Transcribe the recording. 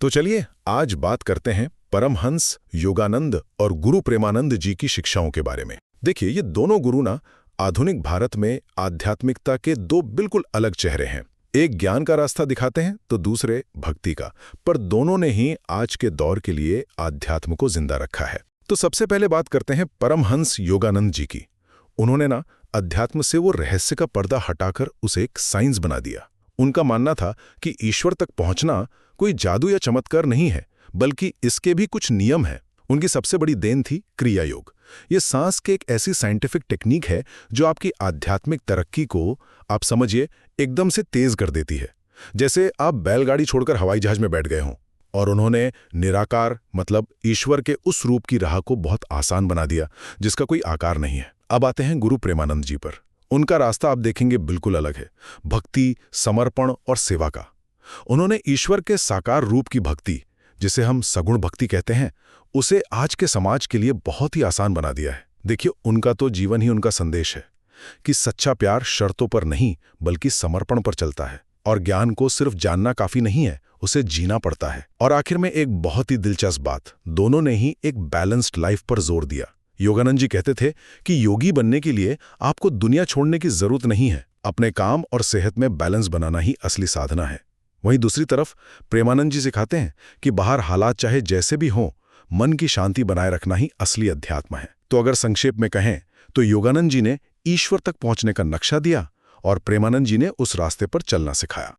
तो चलिए आज बात करते हैं परमहंस योगानंद और गुरु प्रेमानंद जी की शिक्षाओं के बारे में। देखिए, ये दोनों गुरु ना आधुनिक भारत में आध्यात्मिकता के दो बिल्कुल अलग चेहरे हैं। एक ज्ञान का रास्ता दिखाते हैं तो दूसरे भक्ति का, पर दोनों ने ही आज के दौर के लिए आध्यात्म को जिंदा रखा है। तो सबसे पहले बात करते हैं परमहंस योगानंद जी की। उन्होंने ना अध्यात्म से वो रहस्य का पर्दा हटाकर उसे एक साइंस बना दिया। उनका मानना था कि ईश्वर तक पहुंचना कोई जादू या चमत्कार नहीं है, बल्कि इसके भी कुछ नियम हैं। उनकी सबसे बड़ी देन थी क्रिया योग। ये सांस की एक ऐसी साइंटिफिक टेक्निक है जो आपकी आध्यात्मिक तरक्की को, आप समझिए, एकदम से तेज कर देती है। जैसे आप बैलगाड़ी छोड़कर हवाई जहाज में बैठ गए हों। और उन्होंने निराकार मतलब ईश्वर के उस रूप की राह को बहुत आसान बना दिया जिसका कोई आकार नहीं है। अब आते हैं गुरु प्रेमानंद जी पर। उनका रास्ता आप देखेंगे बिल्कुल अलग है, भक्ति, समर्पण और सेवा का। उन्होंने ईश्वर के साकार रूप की भक्ति, जिसे हम सगुण भक्ति कहते हैं, उसे आज के समाज के लिए बहुत ही आसान बना दिया है। देखिए, उनका तो जीवन ही उनका संदेश है कि सच्चा प्यार शर्तों पर नहीं बल्कि समर्पण पर चलता है, और ज्ञान को सिर्फ जानना काफी नहीं है, उसे जीना पड़ता है। और आखिर में एक बहुत ही दिलचस्प बात, दोनों ने ही एक बैलेंस्ड लाइफ पर जोर दिया। योगानंद जी कहते थे कि योगी बनने के लिए आपको दुनिया छोड़ने की जरूरत नहीं है, अपने काम और सेहत में बैलेंस बनाना ही असली साधना है। वहीं दूसरी तरफ प्रेमानंद जी सिखाते हैं कि बाहर हालात चाहे जैसे भी हों, मन की शांति बनाए रखना ही असली अध्यात्म है। तो अगर संक्षेप में कहें तो योगानंद जी ने ईश्वर तक पहुंचने का नक्शा दिया और प्रेमानंद जी ने उस रास्ते पर चलना सिखाया।